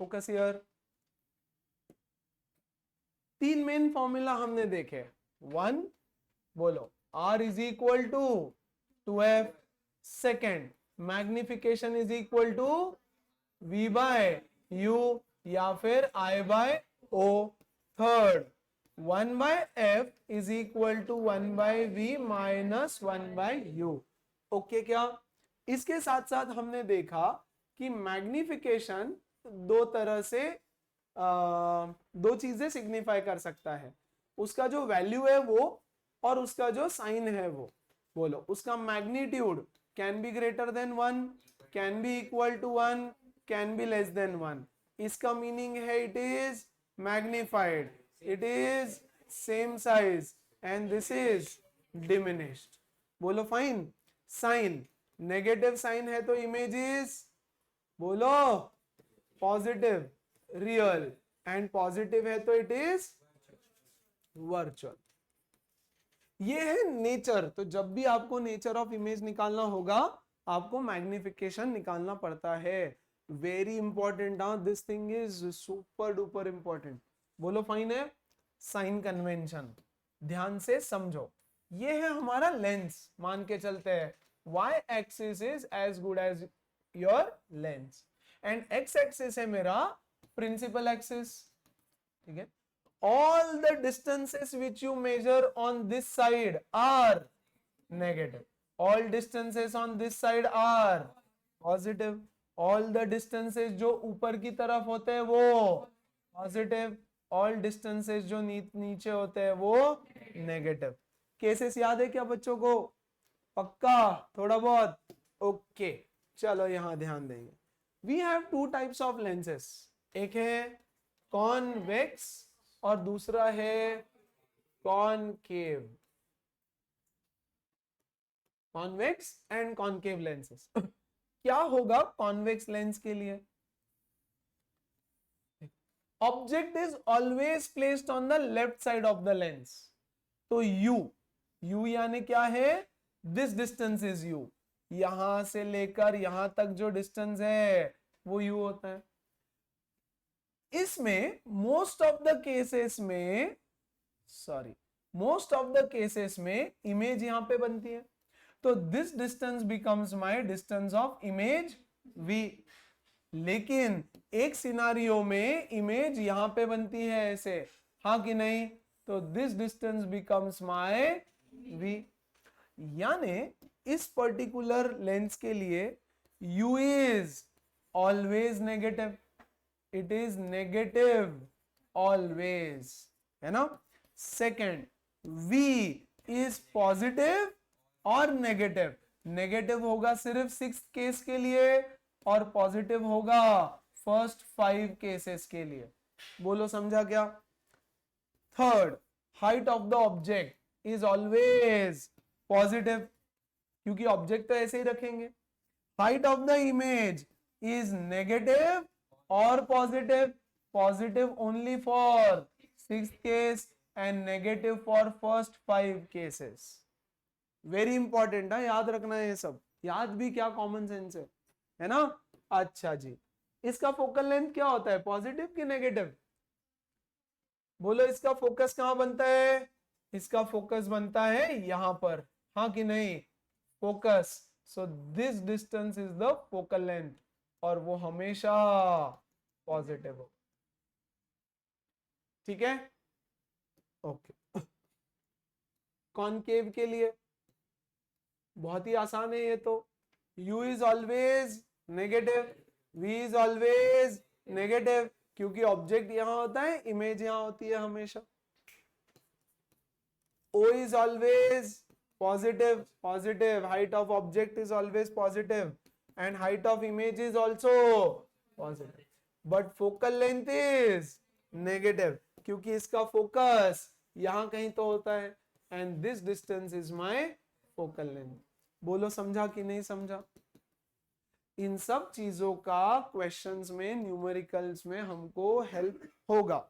Focus here. 3 main formula हमने देखे। 1 बोलो R is equal to 2F। Second magnification is equal to V by U या फिर I by O। Third 1 by F is equal to 1 by V minus 1 by U। Okay क्या? इसके साथ साथ हमने देखा कि मैग्निफिकेशन दो तरह से दो चीजें सिग्निफाई कर सकता है। उसका जो वैल्यू है वो और उसका जो साइन है वो। बोलो उसका magnitude can be greater than 1, can be equal to 1, can be less than 1। इसका मीनिंग है it is magnified, it is same size and this is diminished. बोलो फाइन। साइन नेगेटिव साइन है तो इमेज इज बोलो positive real, and positive है तो it is virtual. ये है नेचर। तो जब भी आपको नेचर ऑफ इमेज निकालना होगा आपको मैग्निफिकेशन निकालना पड़ता है। Very important. This thing is super duper important. बोलो फाइन है। साइन कन्वेंशन ध्यान से समझो। ये है हमारा लेंस। मान के चलते हैं y axis is as good as your lens and x axis है मेरा प्रिंसिपल एक्सिस। ठीक है। All the distances which you measure on this side are negative. All distances on this side are positive. All the distances जो ऊपर की तरफ होते हैं वो positive. All distances जो नीचे होते हैं वो negative. केसेस याद है क्या बच्चों को? पक्का थोड़ा बहुत? ओके चलो यहां ध्यान देंगे। We have two types of lenses. एक है convex और दूसरा है concave. Convex and concave lenses. क्या होगा कॉन्वेक्स लेंस के लिए? Object is always placed on the left side of the lens. तो U यानी क्या है? This distance is U। यहां से लेकर यहां तक जो डिस्टेंस है वो U होता है। इसमें मोस्ट ऑफ द केसेस में इमेज यहां पे बनती है। तो this distance becomes my distance of image V। लेकिन एक सिनारियो में इमेज यहां पे बनती है ऐसे, हाँ कि नहीं? तो this distance becomes my V। यानी इस पर्टिकुलर लेंस के लिए U is always negative. It is negative always, है ना? सेकेंड V इज पॉजिटिव और नेगेटिव। नेगेटिव होगा सिर्फ 6th केस के लिए और पॉजिटिव होगा फर्स्ट 5 केसेस के लिए। बोलो समझा क्या? Third height of the object is always positive क्योंकि ऑब्जेक्ट तो ऐसे ही रखेंगे। Height of the image is negative और positive. Positive only for 6th case and negative for first 5 cases. Very important है, याद रखना है ये सब। याद भी क्या, कॉमन सेंस है ना? अच्छा जी, इसका फोकल लेंथ क्या होता है, पॉजिटिव कि नेगेटिव? बोलो इसका फोकस कहां बनता है? इसका फोकस बनता है यहां पर, हाँ कि नहीं? Focus. So this distance is the focal length और वो हमेशा पॉजिटिव हो। ठीक है, ओके। कॉनकेव के लिए बहुत ही आसान है ये तो। U is always negative, V is always negative क्योंकि ऑब्जेक्ट यहां होता है, इमेज यहां होती है हमेशा। O is always positive, height of object is always positive and height of image is also positive, but focal length is negative क्योंकि इसका फोकस यहां कहीं तो होता है and this distance is my focal length। बोलो समझा कि नहीं समझा? इन सब चीजों का क्वेश्चंस में, न्यूमेरिकल्स में हमको हेल्प होगा।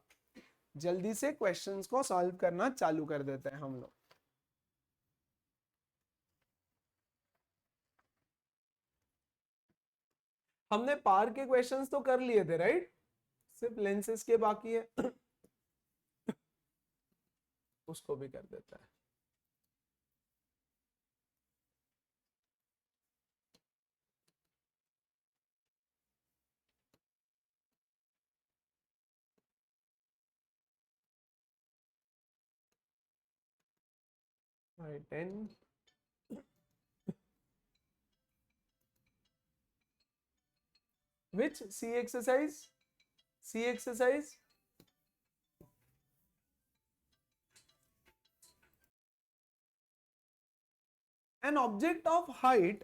जल्दी से क्वेश्चंस को सॉल्व करना चालू कर देते हैं हम लोग। हमने पार के क्वेश्चंस तो कर लिए थे, राइट? सिर्फ लेंसेज के बाकी है उसको भी कर देता है। Right, 10 which C exercise? C exercise? An object of height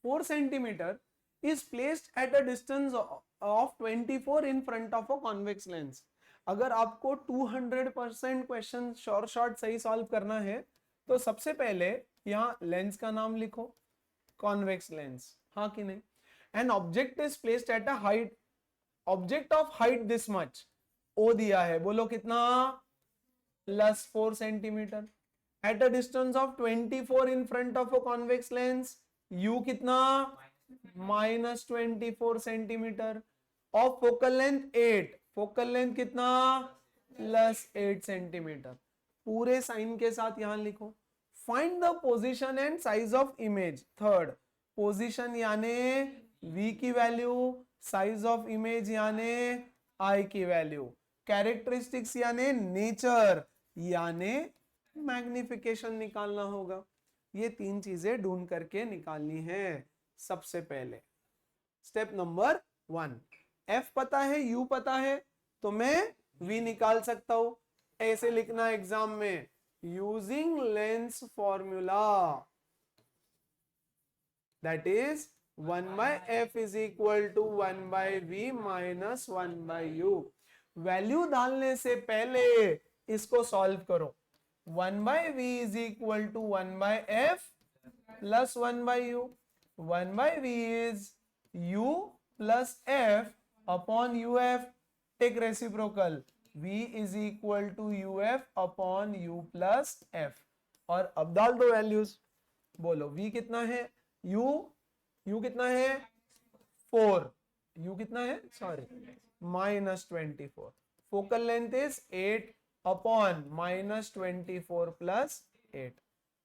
4 centimeter is placed at a distance of 24 in front of a convex lens. अगर आपको 200% क्वेश्चन शॉर्ट सही सॉल्व करना है तो सबसे पहले यहाँ लेंस का नाम लिखो, कॉन्वेक्स लेंस, हाँ कि नहीं। An object is placed at a height, object of height this much, O दिया है, बोलो कितना, +4 centimetre, at a distance of 24 in front of a convex lens, u कितना, -24 centimetre, of focal length 8, focal length कितना, +8 centimetre. पूरे sign के साथ यहां लिखो। Find the position and size of image. Third, position यानी v की वैल्यू, साइज ऑफ इमेज यानी i की वैल्यू, कैरेक्टरिस्टिक्स यानी नेचर यानी मैग्निफिकेशन निकालना होगा। ये तीन चीजें ढूंढ करके निकालनी है। सबसे पहले स्टेप नंबर 1, f पता है, u पता है, तो मैं v निकाल सकता हूं। ऐसे लिखना एग्जाम में, using lens formula, that is 1/f is equal to 1/v minus 1/u। Value डालने से पहले इसको सॉल्व करो। 1/v is equal to 1/f plus 1/u, 1/v is u plus f upon uf, take reciprocal, v is equal to uf upon u plus f, और अब डाल दो values. बोलो v कितना है, u कितना है 4, u कितना है sorry -24, focal length is 8 upon -24 plus 8,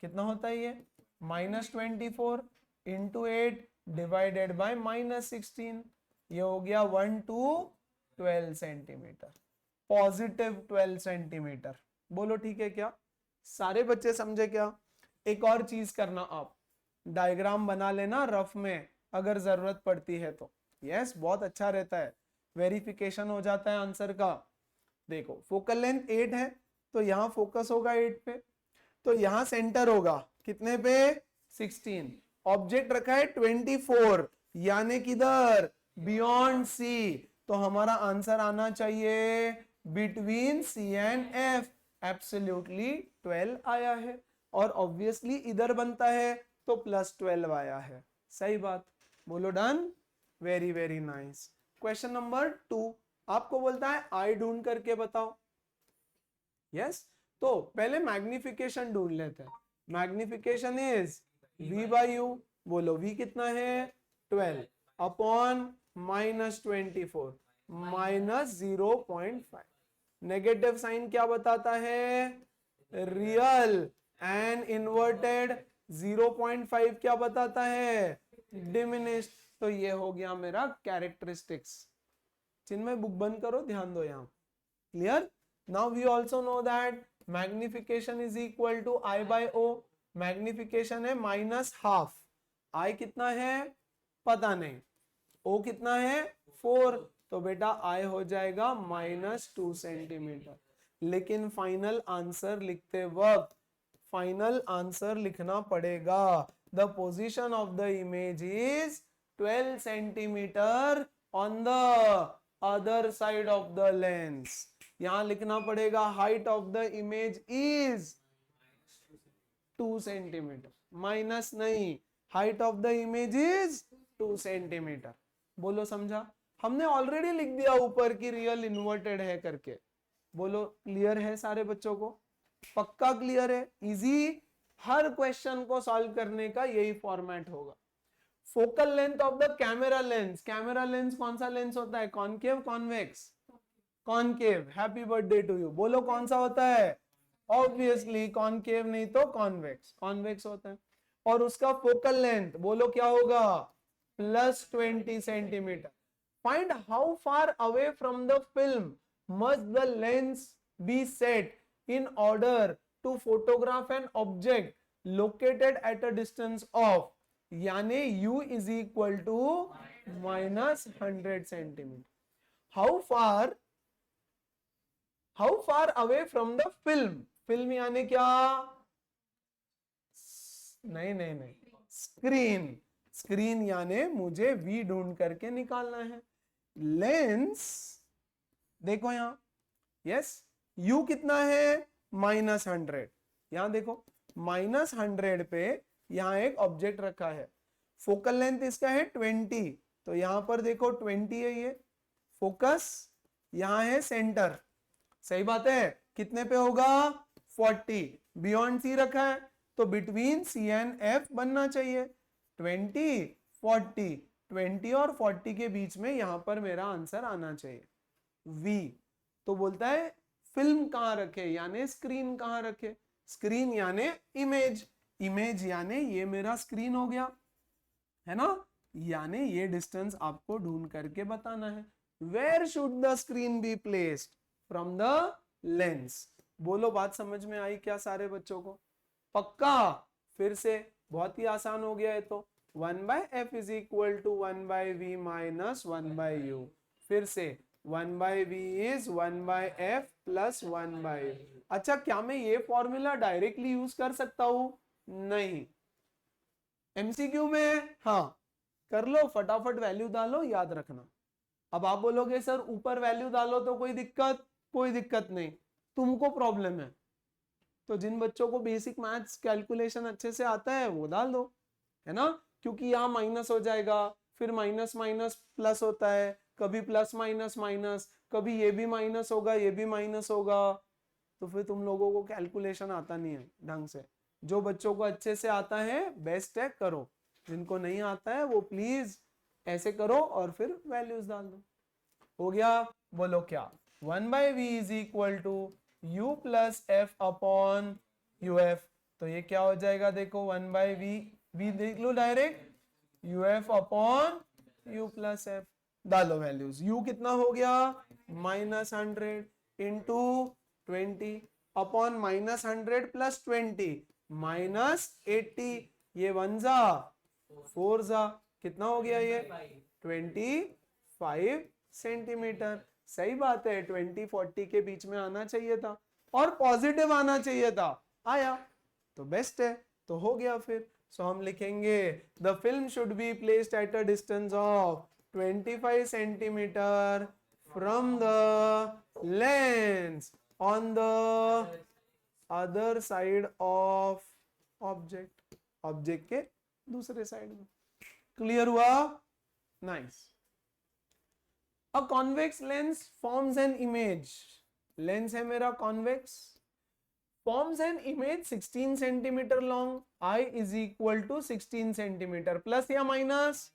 कितना होता है ये, -24 इंटू 8 डिवाइडेड बाय -16, ये हो गया 1 to 12 सेंटीमीटर, पॉजिटिव 12 सेंटीमीटर। बोलो ठीक है क्या, सारे बच्चे समझे क्या। एक और चीज करना, आप डायग्राम बना लेना रफ में अगर जरूरत पड़ती है तो, यस बहुत अच्छा रहता है, वेरिफिकेशन हो जाता है आंसर का। देखो फोकल लेंथ 8 है तो यहाँ फोकस होगा 8 पे, तो यहाँ सेंटर होगा कितने पे, 16, ऑब्जेक्ट रखा है 24 यानी किधर, बियॉन्ड सी, तो हमारा आंसर आना चाहिए between C and F, absolutely 12 आया है, और ऑब्वियसली इधर बनता है तो +12 आया है, सही बात। बोलो done, very very nice. Question number 2 आपको बोलता है आई ढूंढ करके बताओ, यस तो पहले मैग्निफिकेशन ढूंढ लेते हैं। मैग्निफिकेशन इज v/u, बोलो v कितना है 12 अपॉन -24 -0.5, नेगेटिव साइन क्या बताता है, रियल, एंड इन्वर्टेड 0.5 क्या बताता है, डिमिनिश्ड, तो ये हो गया मेरा कैरेक्टरिस्टिक्स। चिन्मय बुक बंद करो, ध्यान दो यहाँ, clear. Now we also know that magnification is equal to I/O, magnification है -12, I कितना है पता नहीं, O कितना है 4, तो बेटा I हो जाएगा -2 सेंटीमीटर। लेकिन फाइनल आंसर लिखते वक्त फाइनल आंसर लिखना पड़ेगा, the position of the image is 12 centimetre on the other side of the lens. यहां लिखना पड़ेगा height of the image is 2 centimetre, minus नहीं, height of the image is 2 centimetre. बोलो समझा, हमने ऑलरेडी लिख दिया ऊपर की रियल इन्वर्टेड है करके। बोलो क्लियर है सारे बच्चों को, पक्का क्लियर है, इजी, हर क्वेश्चन को सॉल्व करने का यही फॉर्मेट होगा। Focal length of the camera lens, camera lens कौन सा लेंस होता है, concave convex, concave, happy birthday to you. बोलो कौन सा होता है? ऑब्वियसली कॉनकेव नहीं तो कॉन्वेक्स, कॉन्वेक्स होता है। और उसका फोकल लेंथ बोलो क्या होगा? +20 centimetre. Find how far away from the film must the lens be set in order to photograph an object located at a distance of, यानी u is equal to -100 centimetre. How far away from the film, film यानी क्या? नहीं, screen, screen यानी मुझे v ढूंढ करके निकालना है। लेंस देखो यहां, यस, u कितना है? -100। यहां देखो -100 पे यहां एक ऑब्जेक्ट रखा है, फोकल लेंथ इसका है 20, तो यहां पर देखो 20 है ये फोकस, यहां है सेंटर, सही बात है। कितने पे होगा? 40। बियॉन्ड सी रखा है तो बिटवीन सी एंड एफ बनना चाहिए। 20 40, 20 और 40 के बीच में यहां पर मेरा आंसर आना चाहिए v। तो बोलता है फिल्म कहां रखे, यानी स्क्रीन कहां रखे? स्क्रीन यानी इमेज, इमेज यानी ये मेरा स्क्रीन हो गया, है ना। यानी ये डिस्टेंस आपको ढूंढ करके बताना है। Where should the screen be placed? From the lens. बोलो बात समझ में आई क्या सारे बच्चों को? पक्का? फिर से बहुत ही आसान हो गया है। तो 1/f is equal to 1/v minus 1/u। फिर से 1/v is 1/f plus 1/u। अच्छा, क्या मैं ये फॉर्मूला डायरेक्टली यूज कर सकता हूं? नहीं, एमसीक्यू में हाँ कर लो, फटाफट वैल्यू डालो, याद रखना। अब आप बोलोगे सर ऊपर वैल्यू डालो तो कोई दिक्कत? कोई दिक्कत नहीं, तुमको प्रॉब्लम है तो जिन बच्चों को बेसिक मैथ्स कैलकुलेशन अच्छे से आता है वो डाल दो, है ना। क्योंकि यहाँ माइनस हो जाएगा, फिर माइनस माइनस प्लस होता है, कभी प्लस माइनस माइनस, कभी ये भी माइनस होगा ये भी माइनस होगा, तो फिर तुम लोगों को कैलकुलेशन आता नहीं है ढंग से। जो बच्चों को अच्छे से आता है बेस्ट है, करो, जिनको नहीं आता है वो प्लीज ऐसे करो और फिर वैल्यूज डाल दो। हो गया? बोलो क्या? 1/v is equal to u plus F upon uf। तो ये क्या हो जाएगा? देखो 1/v, v देख लो direct, uf upon u plus F. डालो वैल्यूज। u कितना हो गया? -100 इंटू 20 अपॉन -100 प्लस 20 -80। ये 1 जा 4 जा, कितना हो गया ये? 25 सेंटीमीटर। सही बात है, 20-40 के बीच में आना चाहिए था और पॉजिटिव आना चाहिए था, आया तो बेस्ट है। तो हो गया फिर। सो हम लिखेंगे the film should be placed at a distance of 25 centimetre from the lens on the other side of object, object के दूसरे साइड में। क्लियर हुआ? Nice. A convex lens forms an image. Lens है मेरा convex, forms an image 16 centimetre long, I is equal to 16 centimetre, plus या minus?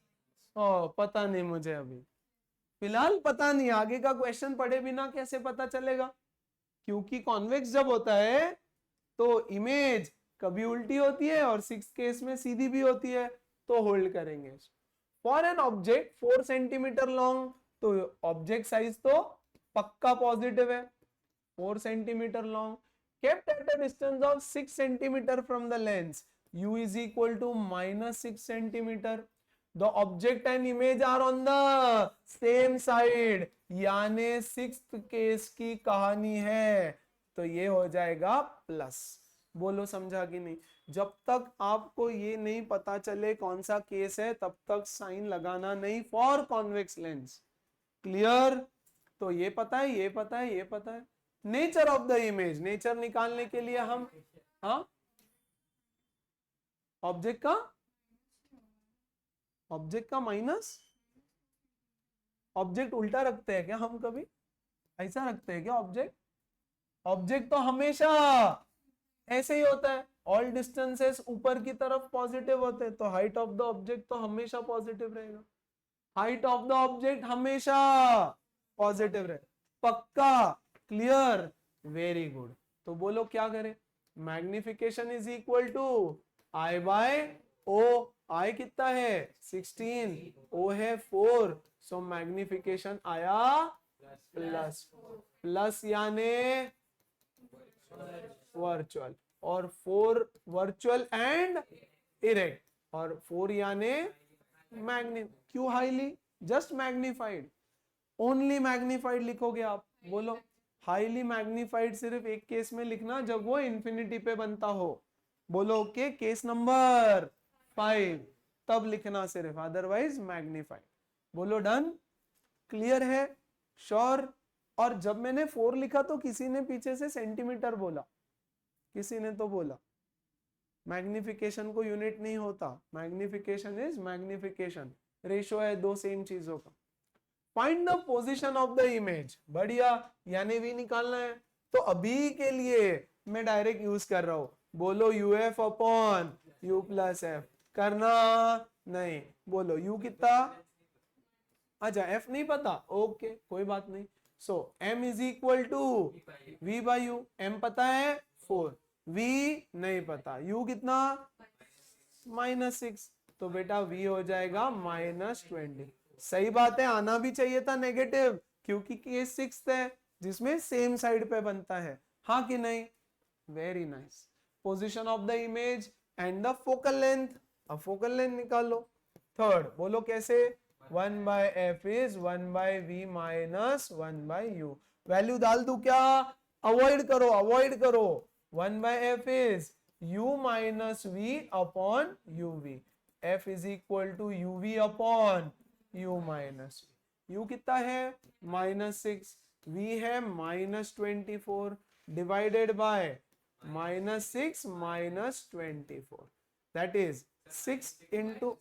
पता नहीं मुझे, अभी फिलहाल पता नहीं, आगे का क्वेश्चन पढ़े बिना कैसे पता चलेगा? क्योंकि कॉन्वेक्स जब होता है तो इमेज कभी उल्टी होती है और 6 केस में सीधी भी होती है, तो होल्ड करेंगे। For an object 4 centimetre long, तो ऑब्जेक्ट साइज तो पक्का पॉजिटिव है, 4 centimetre long, kept at a distance of 6 centimeter from the lens, u is equal to -6 centimeter. The object and image are on the same side, यानी 6th case की कहानी है, तो ये हो जाएगा प्लस। बोलो समझा कि नहीं? जब तक आपको ये नहीं पता चले कौन सा केस है तब तक साइन लगाना नहीं फॉर कॉन्वेक्स लेंस। क्लियर? तो ये पता है, ये पता है, ये पता है। Nature of the image, nature निकालने के लिए हम ऑब्जेक्ट का माइनस, ऑब्जेक्ट उल्टा रखते हैं क्या हम? कभी ऐसा रखते हैं क्या ऑब्जेक्ट? ऑब्जेक्ट तो हमेशा ऐसे ही होता है, ऑल डिस्टेंसेस ऊपर की तरफ पॉजिटिव होते हैं, तो हाइट ऑफ द ऑब्जेक्ट तो हमेशा पॉजिटिव रहेगा, हाइट ऑफ द ऑब्जेक्ट हमेशा पॉजिटिव रहे। पक्का, क्लियर, वेरी गुड। तो बोलो क्या करें, magnification is equal to I by O. I कितना है 16, ओ है 4, सो मैग्निफिकेशन आया प्लस, प्लस यानी वर्चुअल, और 4 वर्चुअल एंड इरेक्ट, और 4 यानी मैग्नि, क्यों highly, just magnified, only magnified लिखोगे आप। बोलो हाईली मैग्निफाइड सिर्फ एक केस में लिखना, जब वो इंफिनिटी पे बनता हो। बोलो ओके, केस नंबर 5 तब लिखना सिर्फ, अदरवाइज मैग्निफाइड। बोलो डन, क्लियर है, श्योर। और जब मैंने 4 लिखा तो किसी ने पीछे से सेंटीमीटर बोला, किसी ने तो बोला मैग्निफिकेशन को यूनिट नहीं होता, मैग्निफिकेशन इज मैग्निफिकेशन, रेशो है दो सेम चीजों का। Find the position of the image, बढ़िया, यानी भी निकालना है। तो अभी के लिए मैं डायरेक्ट यूज कर रहा हूं, बोलो uf upon u plus F, करना नहीं, बोलो u कितना, अच्छा f नहीं पता, ओके कोई बात नहीं। So m is equal to v by U, m पता है 4, v नहीं पता, u कितना -6, तो बेटा v हो जाएगा -20। सही बात है, आना भी चाहिए था नेगेटिव, क्योंकि केस 6 है जिसमें सेम साइड पे बनता है, हाँ कि नहीं, very nice. Position of the image and the focal length, अब फोकल लेंथ निकालो। थर्ड बोलो कैसे, 1 by F is 1 by we minus 1 by U, value डाल दू क्या, अवॉइड करो, अवॉइड करो, 1 by F is u minus V upon U V, f is equal to U V upon u minus, u कितना है -6, v है -24, divided by -6 -24, that is 6 into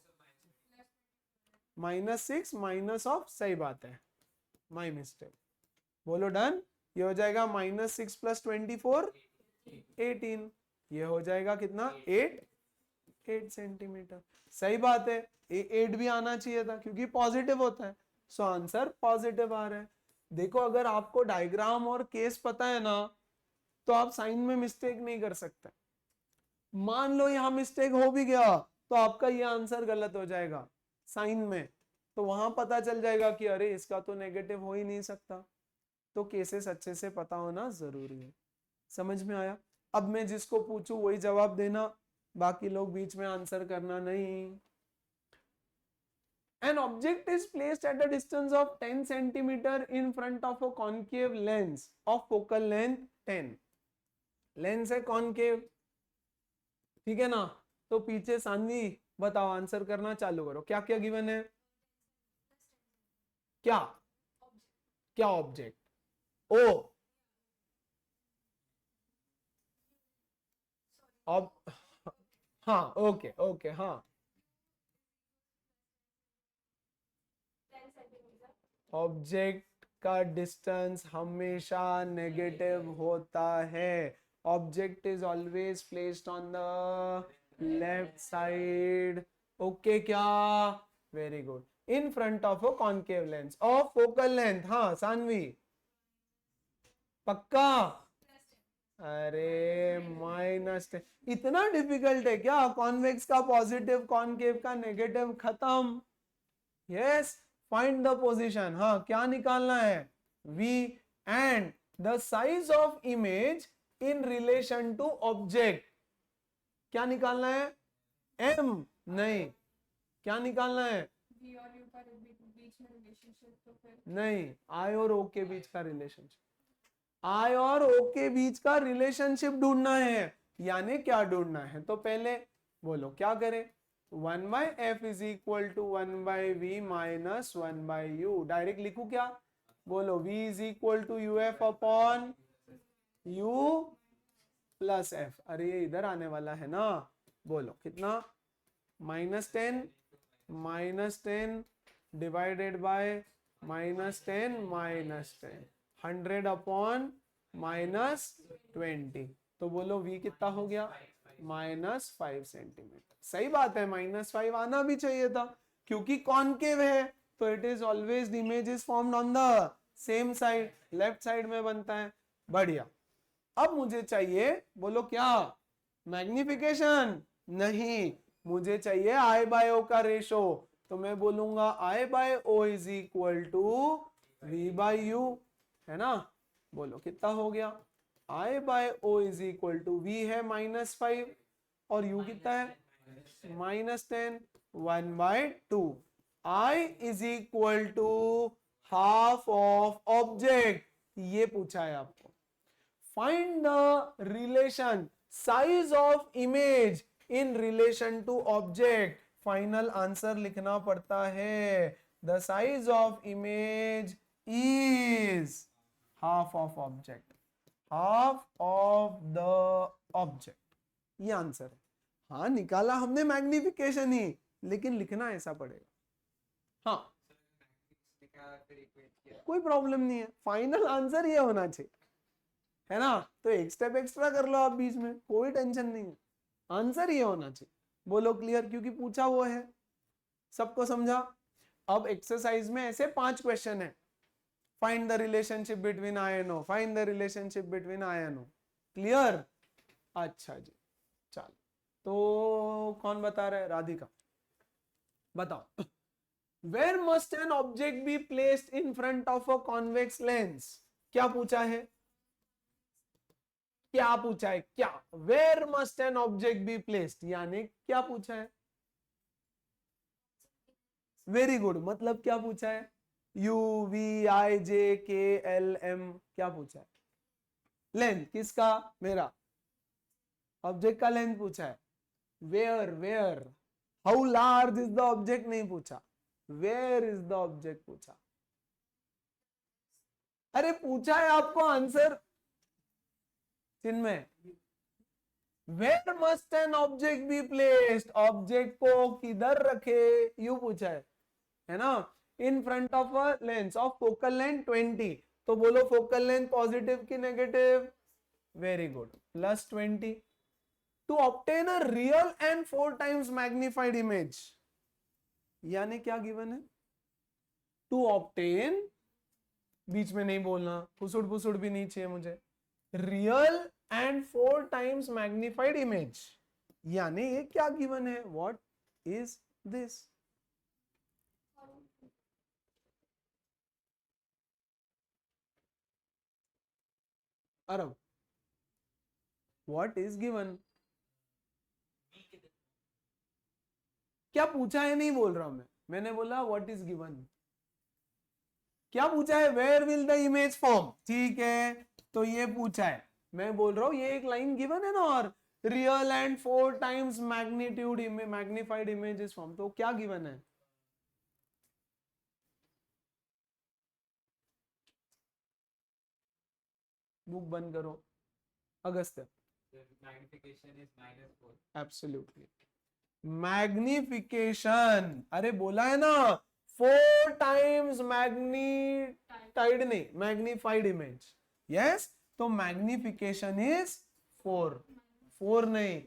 -6 minus of, सही बात है, माई मिस्टेक। बोलो done, ये हो जाएगा -6 प्लस 24 18, ये हो जाएगा कितना 8 सेंटीमीटर, सही बात है, 8 भी आना चाहिए था क्योंकि पॉजिटिव होता है, सो आंसर पॉजिटिव आ रहा है। देखो अगर आपको डायग्राम और केस पता है ना, तो आप साइन में मिस्टेक नहीं कर सकते। मान लो यहां मिस्टेक हो भी गया तो आपका ये आंसर गलत हो जाएगा साइन में, तो वहां पता चल जाएगा कि अरे इसका तो नेगेटिव हो ही नहीं सकता। तो केसेस अच्छे से पता होना जरूरी है। समझ में आया? अब मैं जिसको पूछूं वही जवाब देना, बाकी लोग बीच में आंसर करना नहीं। An object is placed at a distance of 10 centimeter in front of a concave lens of focal length 10. Lens है कॉनकेव, ठीक है ना? तो पीछे सानवी बताओ, आंसर करना चालू करो। क्या क्या गिवन है? क्या क्या ऑब्जेक्ट? ओ अब, हाँ ओके ओके, हाँ ऑब्जेक्ट का डिस्टेंस हमेशा नेगेटिव होता है। Object is always placed on the left side, okay क्या? Very good, in front of a concave lens of focal length, हाँ सानवी पक्का? अरे -10, इतना डिफिकल्ट है क्या? कॉन्वेक्स का पॉजिटिव, कॉनकेव का नेगेटिव, खत्म। यस, फाइंड द पोजीशन, हाँ क्या निकालना है? v and the size of image in relation to object, क्या निकालना है? m नहीं, क्या निकालना है? v और u का बीच में रिलेशनशिप, तो फिर नहीं, i और o के बीच का रिलेशनशिप, I और O के बीच का रिलेशनशिप ढूंढना है। यानी क्या ढूंढना है? तो पहले बोलो क्या करें? 1 by F is equal to 1 by we minus 1 by u, direct लिखू क्या? बोलो v is equal to u f upon u plus f, अरे ये इधर आने वाला है ना। बोलो कितना? -10 डिवाइडेड बाय -10 -10, 100 अपॉन -20, तो बोलो v कितना हो गया? -5 सेंटीमीटर। सही बात है, -5 आना भी चाहिए था क्योंकि कॉनकेव है, तो it is always the image is formed on the same side, left side में बनता है। बढ़िया। अब मुझे चाहिए, बोलो क्या, मैग्निफिकेशन? नहीं, मुझे चाहिए आई बाय ओ का रेशो। तो मैं बोलूंगा I by O is equal to V by U, है ना। बोलो कितना हो गया, I by O is equal to V है -5 और यू कितना है -10, 1/2। I is equal to half of object, ये पूछा है आपको। Find the relation size of image in relation to object. Final answer लिखना पड़ता है, the size of image is half of object, half of the object, ये answer है। हाँ निकाला हमने मैग्निफिकेशन ही, लेकिन लिखना ऐसा पड़ेगा। हाँ कोई प्रॉब्लम नहीं है, फाइनल आंसर ये होना चाहिए, है ना। तो एक स्टेप एक्स्ट्रा कर लो आप बीच में, कोई टेंशन नहीं है, आंसर ये होना चाहिए। बोलो क्लियर, क्योंकि पूछा वो है, सबको समझा। अब एक्सरसाइज में ऐसे 5 क्वेश्चन है, find the relationship between I and O, find the relationship between I and O. Clear? अच्छा जी, चलो। तो कौन बता रहा है? राधिका बताओ। Where must an object be placed in front of a convex lens? क्या पूछा है? क्या पूछा है? क्या? Where must an object be placed? यानी क्या पूछा है? वेरी गुड, मतलब क्या पूछा है? U V I J K L M, क्या पूछा है? लेंथ किसका? मेरा। ऑब्जेक्ट का लेंथ पूछा है। Where, where, how large is the object नहीं पूछा, वेयर इज द ऑब्जेक्ट पूछा। अरे पूछा है आपको answer Chinmay, where must an object be placed, object को किधर रखे, यू पूछा है ना। In front of a lens of focal length 20, तो बोलो फोकल लेंथ पॉजिटिव की negative? Very good, +20। To obtain a real and 4 times magnified image, यानी क्या गिवन है? टू ऑब्टेन, बीच में नहीं बोलना, फुसुड़ फुसुड़ भी नहीं चाहिए मुझे, real and 4 times magnified image, यानी ये क्या गिवन है? What is this? Arab, what is given? क्या पूछा है नहीं बोल रहा हूं मैं, मैंने बोला व्हाट इज गिवन। क्या पूछा है? Where will the image form, ठीक है, तो ये पूछा है। मैं बोल रहा हूं ये एक लाइन गिवन है ना, और real and 4 times magnitude magnified image is form, तो क्या गिवन है? बुक बंद करो Agastya. Magnification is -4, absolutely. Magnification, अरे बोला है ना 4 टाइम्स मैग्नीटाइड नहीं, मैग्निफाइड इमेज, यस। तो मैग्निफिकेशन इज 4 नहीं,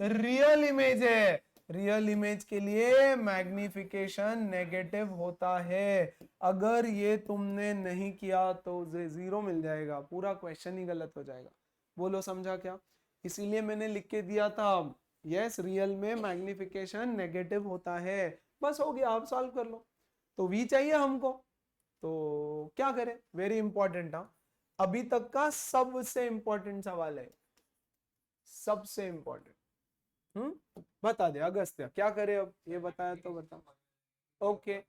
रियल इमेज है, रियल इमेज के लिए मैग्निफिकेशन नेगेटिव होता है। अगर ये तुमने नहीं किया तो 0 मिल जाएगा, पूरा क्वेश्चन ही गलत हो जाएगा। बोलो समझा क्या? इसीलिए मैंने लिख के दिया था, यस रियल में मैग्निफिकेशन नेगेटिव होता है। बस हो गया, आप सॉल्व कर लो। तो v चाहिए हमको, तो क्या करें? वेरी इंपॉर्टेंट, हाँ अभी तक का सबसे इंपॉर्टेंट सवाल है, सबसे इंपॉर्टेंट। बता दे अगस्त्य, क्या करे अब? ये बताया तो बता। Okay,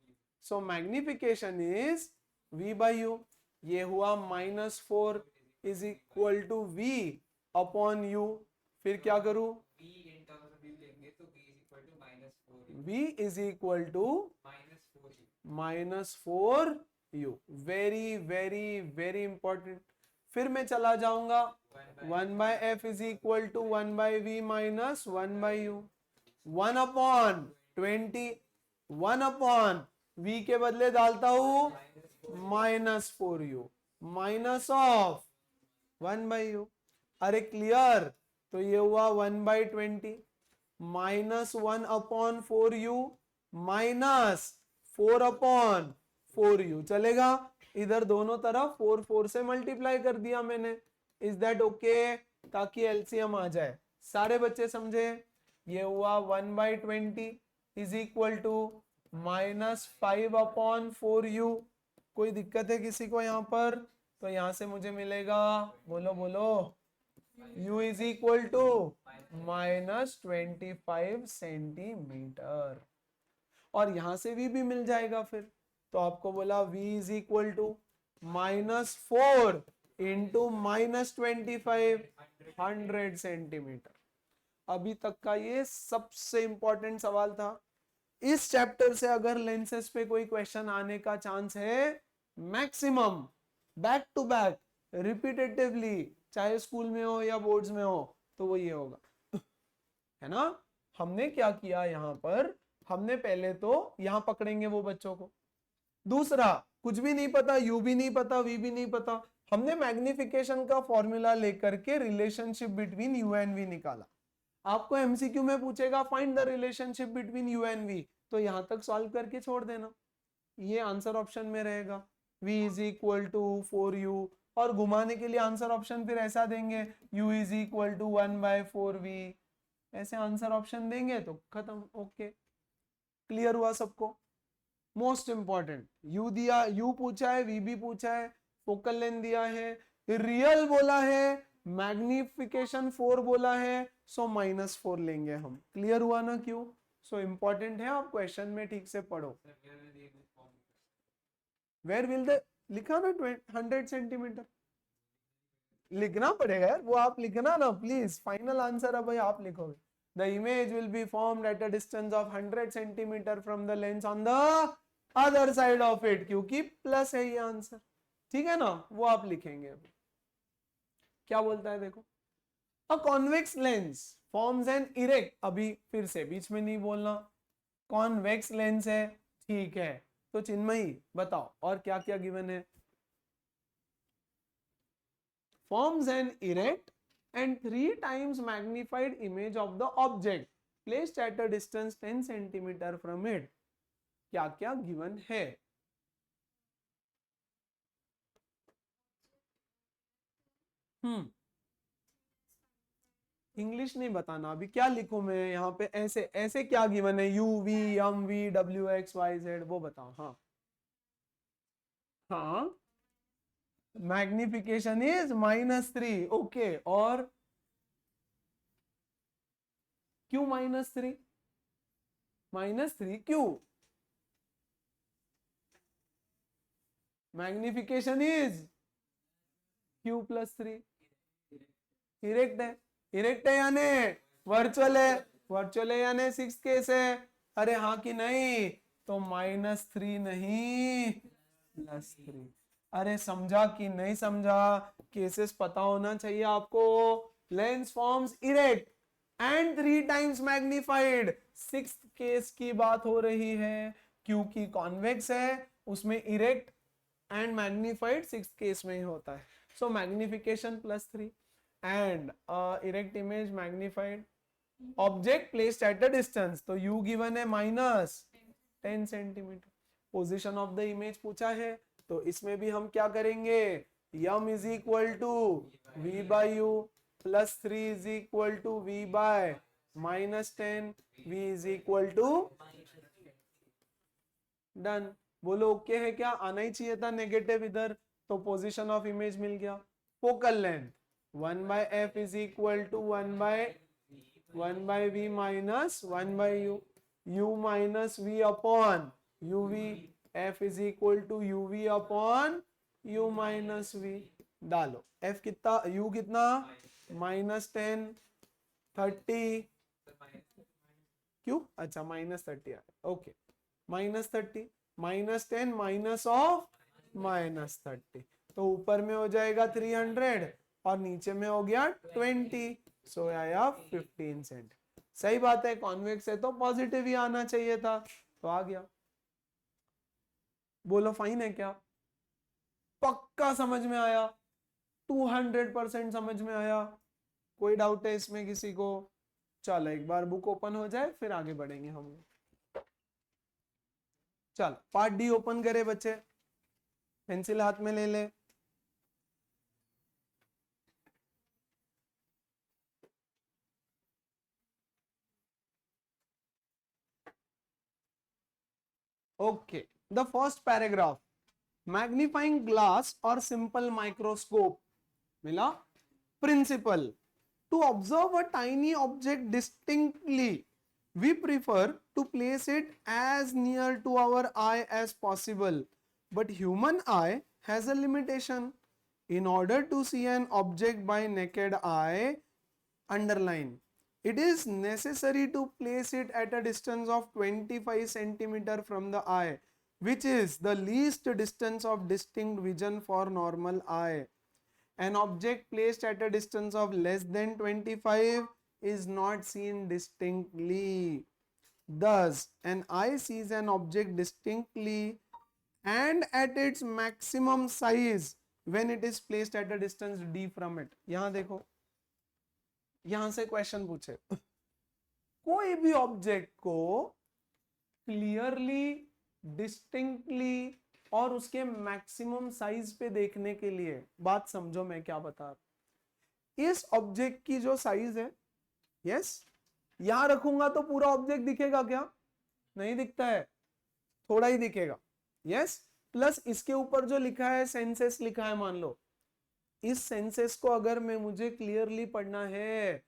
so magnification is v by u, ये हुआ -4 is equal to v upon u। फिर क्या करूं? v is equal to -4u, very very very important. फिर मैं चला जाऊंगा 1/f is equal to 1/v minus 1/u, 1/20, 1/v के बदले डालता हूं -4u माइनस ऑफ 1/u। अरे क्लियर? तो ये हुआ 1/20 -1/4u माइनस 4/4u, चलेगा? इधर दोनों तरफ 4 4 से मल्टीप्लाई कर दिया मैंने। Is that okay? ताकि एलसीएम आ जाए। सारे बच्चे समझे? ये हुआ 1/20 इज इक्वल टू -5/4u। कोई दिक्कत है किसी को यहाँ पर? तो यहाँ से मुझे मिलेगा, बोलो बोलो, u is equal to -25 centimetre. और यहां से v भी मिल जाएगा फिर। तो आपको बोला v is equal to -4 into -25 100 centimetre. अभी तक का ये सबसे इंपॉर्टेंट सवाल था। इस चैप्टर से अगर लेंसेस पे कोई क्वेश्चन आने का चांस है maximum, back to back repetitively, चाहे स्कूल में हो या बोर्ड्स में हो, तो वो ये होगा, है ना। हमने क्या किया यहाँ पर, हमने पहले तो यहां पकड़ेंगे वो बच्चों को। दूसरा, कुछ भी नहीं पता, u भी नहीं पता, v भी नहीं पता, हमने मैग्निफिकेशन का फॉर्मूला लेकर के relationship between u and v निकाला। आपको एमसीक्यू में पूछेगा find the relationship between u and v, तो यहां तक सॉल्व करके छोड़ देना, ये आंसर ऑप्शन में रहेगा, v is equal to 4u। और घुमाने के लिए आंसर ऑप्शन फिर ऐसा देंगे, u is equal to 1/4v, ऐसे आंसर ऑप्शन देंगे तो खत्म। ओके, क्लियर हुआ सबको? मोस्ट इंपॉर्टेंट, u दिया, u पूछा है, v भी पूछा है, फोकल लेंथ दिया है, रियल बोला है, मैग्निफिकेशन 4 बोला है, सो -4 लेंगे हम। क्लियर हुआ ना क्यों? सो इंपॉर्टेंट है, आप क्वेश्चन में ठीक से पढ़ो। वेयर विल द, लिखा ना 100 सेंटीमीटर, लिखना पड़ेगा यार, वो आप लिखना ना प्लीज, फाइनल आंसर अब भाई आप लिखोगे। The image will be formed at a distance of 100 centimeter from the lens on the other side of it, क्योंकि प्लस है ये आंसर, ठीक है ना, वो आप लिखेंगे। क्या बोलता है देखो, a convex lens forms an erect, अभी फिर से बीच में नहीं बोलना, convex lens है, ठीक है। तो चिन्मयी बताओ और क्या क्या गिवन है। forms an erect and 3 times magnified image of the object placed at a distance 10 centimeter from it, क्या क्या गिवन है। इंग्लिश नहीं बताना, अभी क्या लिखूं मैं यहाँ पे, ऐसे ऐसे क्या गिवन है, u v m v w x y z, वो बताओ। हाँ हाँ, मैग्निफिकेशन इज -3, ओके, और क्यों -3? -3 क्यों? मैग्निफिकेशन इज q+3, इरेक्ट है, इरेक्ट है यानी वर्चुअल है, वर्चुअल है यानी 6 केस है। अरे हाँ कि नहीं? तो -3 नहीं +3। अरे समझा कि नहीं समझा? केसेस पता होना चाहिए आपको। Lens forms erect and 3 times magnified, 6th case की बात हो रही है, क्योंकि कॉन्वेक्स है, उसमें erect and magnified 6th case में ही होता है। सो magnification +3 and erect image magnified, object placed at a distance, तो u given है -10 centimetre. Position of the image पूछा है, तो इसमें भी हम क्या करेंगे, m is equal to v by u, +3 is equal to v by -10, v is equal to, done. बोलो ओके है क्या? आना ही चाहिए था नेगेटिव इधर, तो पोजीशन ऑफ इमेज मिल गया। Focal length 1/f is equal to 1/v minus 1/u, u minus v upon uv, f is equal to uv upon u minus v। डालो f कितना, u कितना, -10, 30, क्यों? अच्छा -30 है, ओके, -30, -10 माइनस ऑफ -30, तो ऊपर में हो जाएगा 300 और नीचे में हो गया 20, सो आया 15 सेंट। सही बात है, कॉन्वेक्स है तो पॉजिटिव ही आना चाहिए था, तो आ गया। बोलो फाइन है क्या? पक्का समझ में आया? 200% समझ में आया? कोई डाउट है इसमें किसी को? चलो एक बार बुक ओपन हो जाए फिर आगे बढ़ेंगे हम। चल पार्ट डी ओपन करे बच्चे। पेंसिल हाथ में ले ले। Okay, the first paragraph, magnifying glass और सिंपल माइक्रोस्कोप मिला। Principle, to observe a tiny object distinctly, we prefer to place it as near to our eye as possible. But human eye has a limitation. In order to see an object by naked eye, underline, it is necessary to place it at a distance of 25 centimeter from the eye, which is the least distance of distinct vision for normal eye. An object placed at a distance of less than 25 is not seen distinctly. Thus, an eye sees an object distinctly and at its maximum size when it is placed at a distance d from it. यहां देखो, यहां से question पूछे, कोई भी object को clearly, distinctly और उसके मैक्सिमम साइज पे देखने के लिए, बात समझो मैं क्या बता रहा हूं। इस ऑब्जेक्ट की जो साइज है, यस, यहां रखूंगा तो पूरा ऑब्जेक्ट दिखेगा क्या? नहीं दिखता है, थोड़ा ही दिखेगा, यस। प्लस इसके ऊपर जो लिखा है सेंसेस लिखा है, मान लो इस सेंसेस को अगर मैं मुझे क्लियरली पढ़ना है,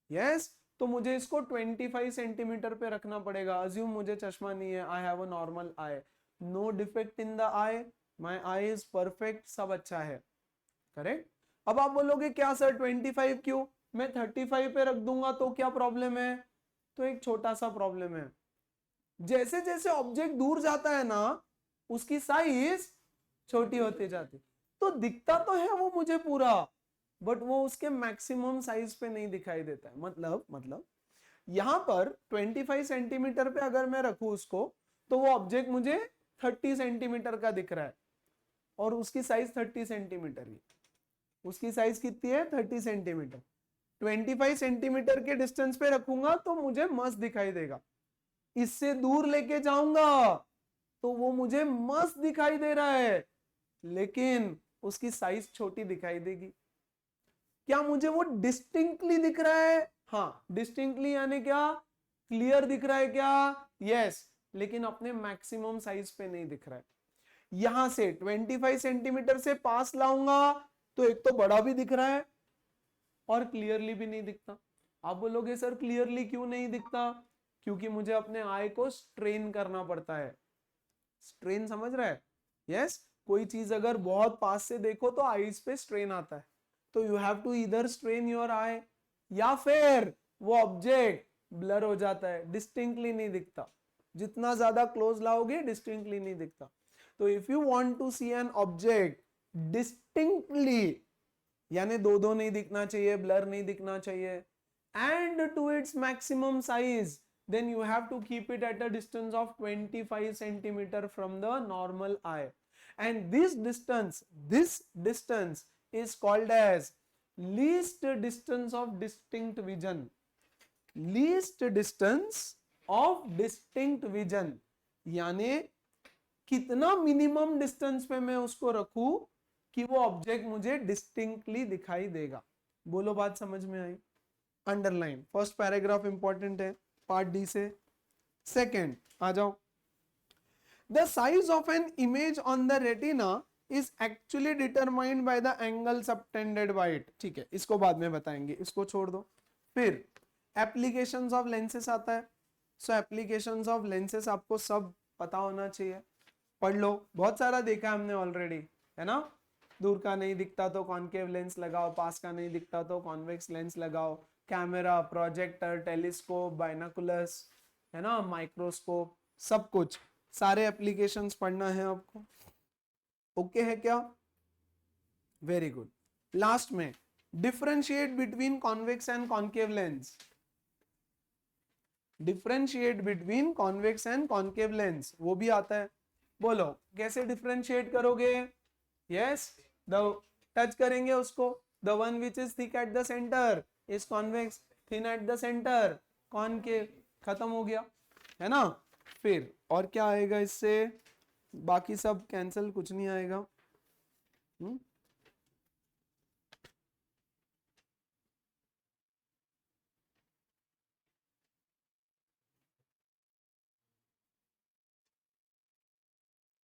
यस, तो मुझे इसको 25 सेंटीमीटर पे रखना पड़ेगा। अज्यूम मुझे चश्मा नहीं है, I have a normal eye, no defect in the eye, my eye is perfect, सब अच्छा है, करेक्ट। अब आप बोलोगे क्या सर 25 क्यों, मैं 35 पे रख दूंगा तो क्या प्रॉब्लम है? तो एक छोटा सा प्रॉब्लम है, जैसे जैसे ऑब्जेक्ट दूर जाता है ना, उसकी साइज छोटी होती जाती, तो दिखता तो है वो मुझे पूरा, बट वो उसके मैक्सिमम साइज पे नहीं दिखाई देता है। मतलब यहां पर 25 सेंटीमीटर पे अगर मैं रखूं उसको, तो वो ऑब्जेक्ट मुझे 30 सेंटीमीटर का दिख रहा है और उसकी साइज 30 सेंटीमीटर ही, उसकी साइज कितनी है? 30 सेंटीमीटर। 25 सेंटीमीटर के डिस्टेंस पे रखूंगा तो मुझे मस्त दिखाई देगा, इससे दूर लेके जाऊंगा तो वो मुझे मस्त दिखाई दे रहा है, लेकिन उसकी साइज छोटी दिखाई देगी। क्या मुझे वो डिस्टिंक्टली दिख रहा है? हाँ, डिस्टिंक्टली यानी क्या? क्लियर दिख रहा है क्या? यस, लेकिन अपने मैक्सिमम साइज पे नहीं दिख रहा है। यहां से 25 सेंटीमीटर से पास लाऊंगा तो एक तो बड़ा भी दिख रहा है और क्लियरली भी नहीं दिखता। आप बोलोगे सर क्लियरली क्यों नहीं दिखता? क्योंकि मुझे अपने आई को स्ट्रेन करना पड़ता है। स्ट्रेन समझ रहा है? यस, कोई चीज अगर बहुत पास से देखो तो आईज पे स्ट्रेन आता है, तो you have to either strain your eye, या फिर वो ऑब्जेक्ट ब्लर हो जाता है, डिस्टिंक्टली नहीं दिखता। जितना ज्यादा क्लोज लाओगे डिस्टिंक्टली नहीं दिखता। तो if you want to see an object distinctly, यानी दो नहीं दिखना चाहिए, ब्लर नहीं दिखना चाहिए, and to its maximum size, then you have to keep it at a distance of 25 centimeter from the normal eye, and this distance is called as least distance of distinct vision. Least distance of distinct vision यानी कितना minimum distance पे मैं उसको रखूं कि वो object मुझे distinctly दिखाई देगा। बोलो बात समझ में आई? अंडरलाइन, फर्स्ट पैराग्राफ इंपॉर्टेंट है पार्ट डी से। सेकेंड आ जाओ, the size of an image on the retina is actually determined by the angle subtended bye it. ठीक है, इसको बाद में बताएंगे, इसको छोड़ दो। फिर एप्लीकेशंस ऑफ लेंसेस आता है। सो एप्लीकेशंस ऑफ लेंसेस आपको सब पता होना चाहिए, पढ़ लो, बहुत सारा देखा हमने ऑलरेडी, है ना। दूर का नहीं दिखता तो कॉनकेव लेंस लगाओ, पास का नहीं दिखता तो कॉन्वेक्स लेंस लगाओ, कैमरा, प्रोजेक्टर, टेलीस्कोप, बाइनोकुलर्स, है ना, माइक्रोस्कोप, सब कुछ, सारे एप्लीकेशंस पढ़ना है आपको। ओके है क्या? Very good. लास्ट में differentiate between convex and concave lens. Differentiate between convex and concave lens, वो भी आता है। बोलो कैसे डिफरेंशिएट करोगे? यस, द टच करेंगे उसको, the one which is thick at the centre is convex, thin at the centre concave, खत्म हो गया, है ना। फिर और क्या आएगा इससे? बाकी सब कैंसिल, कुछ नहीं आएगा।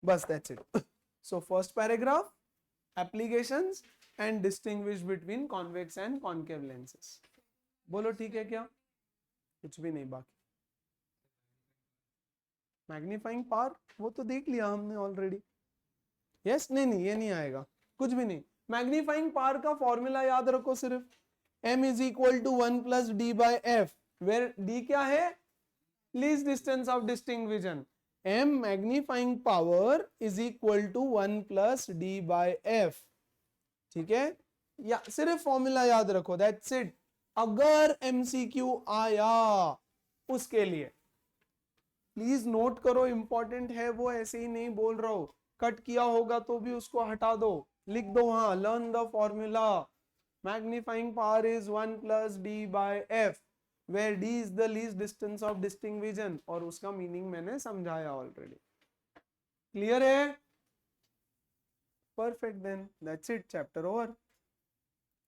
बस that's it. So first paragraph, applications and distinguish between convex and concave lenses. बोलो ठीक है क्या? कुछ भी नहीं बाकी. मैग्नीफाइंग पावर वो तो देख लिया हमने ऑलरेडी. यस नहीं ये नहीं आएगा, कुछ भी नहीं. मैग्नीफाइंग पावर का फॉर्मूला याद रखो सिर्फ. m is equal to 1 plus d by f, where d क्या है? Least distance of distinct vision. m magnifying power is equal to 1 plus d by f. ठीक है, या सिर्फ फॉर्मूला याद रखो, दैट्स इट. अगर एमसीक्यू आया उसके लिए प्लीज नोट करो, इंपॉर्टेंट है वो, ऐसे ही नहीं बोल रहा हूं. कट किया होगा तो भी उसको हटा दो, लिख दो वहां, learn the formula. Magnifying power is 1 plus d by F, where d is the least distance of distinct vision, और उसका मीनिंग मैंने समझाया ऑलरेडी. क्लियर है? Perfect, then that's it, chapter over.